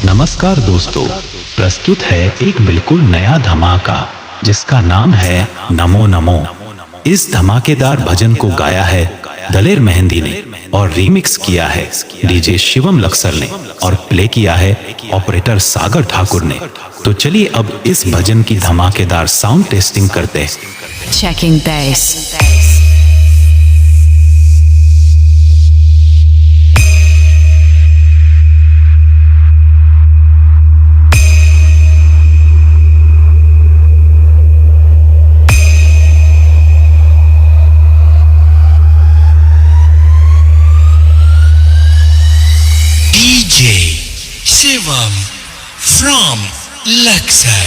नमस्कार दोस्तों, प्रस्तुत है एक बिल्कुल नया धमाका जिसका नाम है नमो नमो। इस धमाकेदार भजन को गाया है दलेर मेहंदी ने और रीमिक्स किया है डीजे शिवम लक्सर ने और प्ले किया है ऑपरेटर सागर ठाकुर ने। तो चलिए अब इस भजन की धमाकेदार साउंड टेस्टिंग करते हैं। Checking bass. Deejay Shivaam from Luxor.